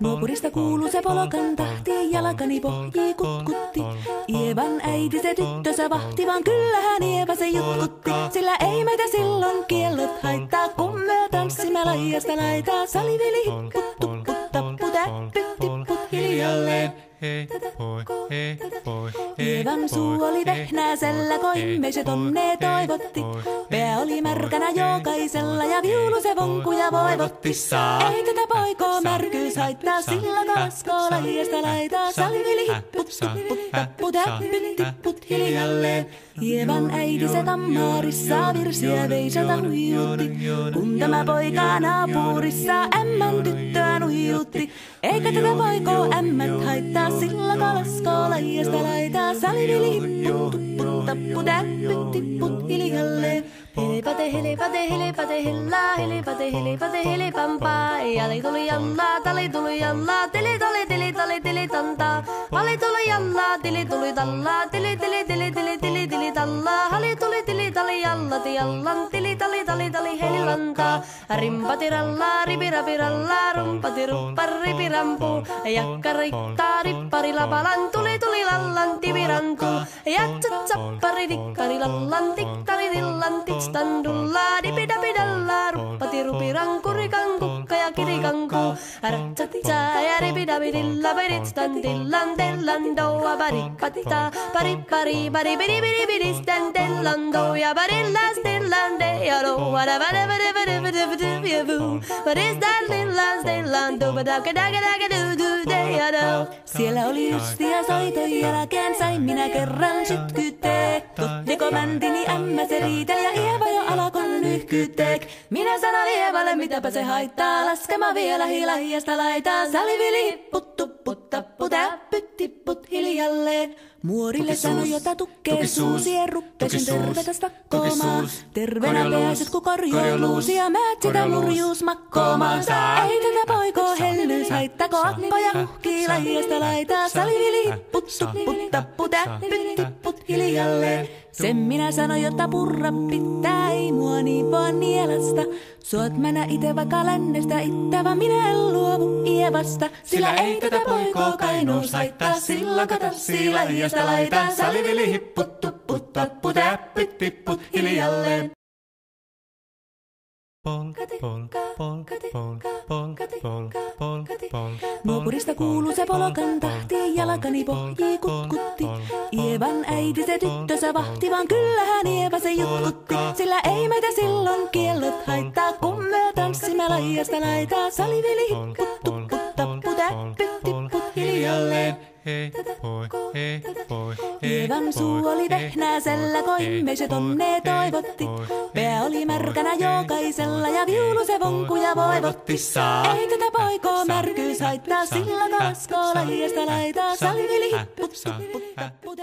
Nuopurista kuuluu se polokan tahti, jalkani pohjii kutkutti. Ievan äiti se tyttönsä vahti, vaan kyllähän Ieva se jutkutti. Sillä ei meitä silloin kiellot haittaa, kun me tanssimme laidasta laitaa. Salivili hipput, tupput, tapput, äppyt, tipput hiljalleen. Ievan suu oli vehnäisellä, koimme se tonne toivotti. Pää oli märkänä jokaisella ja viulu se vonkuja voivotti. Ei tätä poikoo märkyys haittaa, sillä kalaskoo laidasta laitaa. Salivili hipput, tupput, tapput, äppyt, tipput hiljalleen. Ievan äiti se kammarissa virsiä veisata huijutti. Kun tämä poika naapurissa ämmän tyttöä nuijutti. Eikä tätä poikoo ämmät haittaa, sillä kalaskoo laidasta laitaa. Salivili hipput, tupput, tapput, äppyt, tipput hiljalleen. Helipate, helipate, helipate, hellaa, helipate, helipate, helipampaa. Jali tuli jallaa, tali tuli jallaa, tili tuli, tili tuli, tili tantaa. Hali tuli jallaa, tili tuli tallaa, tili tili, tili tili, tili tili tallaa. Hali tuli, tili tali jallati jallan, tili tali, tali tali, helilantaa. Rimpati rallaa, ripirapi rallaa, rumpati ruppar, ripirampu. Jakka riittaa, rippari lapalan, tuli tuli lallan, tivirantu. Jatsat sappari, tikkari lallan, tikkari tillan, standulla dipidapidalla ruppati rupiranku rikanku ja kirikanku ratsatsa ja ripidapidilla piditstan tillan doa paripatta paripari paripidipidipidistan tillan doa parillas tillan de ja doa da vadavadavadavadavadavu paristan tillan doa dakadakadakadu de ja do. Siellä oli justia soiton jälkeen sain minä kerran sytkytee. Totteko mäntini ämmä se riiteli ja Ieva jo alakon nyhkyteek. Minä sanon Ievalle mitäpä se haittaa, laskema vielä hilahiasta laitaa. Salivili hipput, tupput, tapput, äppyt, tipput hiljalleen. Muorille sanoi jota tukkee suusien ruppesin tervetä stakkoomaan. Terveenä pääset ku korjouluusi ja määt sitä murjuus makkoomaan. Ei tätä poikoo hellyys haittako appoja muhkii lahiasta laitaa. Salivili hipput, tupput, tapput, äppyt, tipput hiljalleen. Sen minä sanoin, jotta purra pitää, ei mua niin vaan nielasta. Suot mänä ite vaikka lännestä ittävä, minä en luovu Ievasta. Sillä ei tätä poikoo kainuus haittaa, sillä katassi lahiasta laitaa. Salivili hipput, tupput, tapput, äppyt, tipput hiljalleen. Nuopurista kuuluu se polokan tahti, jalkani pohjii kutkutti. Ievan äiti se tyttönsä vahti, vaan kyllähän Ieva se jutkutti. Sillä ei meitä silloin kiellot haittaa, kun me tanssimme laidasta laitaa. Salivili hipput, tupput, tapput, äppyt, tipput hiljalleen. Ievan suu oli vehnäisellä, koimme se tonne toivotti. Pää oli märkänä jokaisella ja viulu se vonkuja voivotti. Ei tätä poikoo märkyys haittaa, sillä kalaskoo laidasta laitaa. Salivili hipput, tupput, tapput,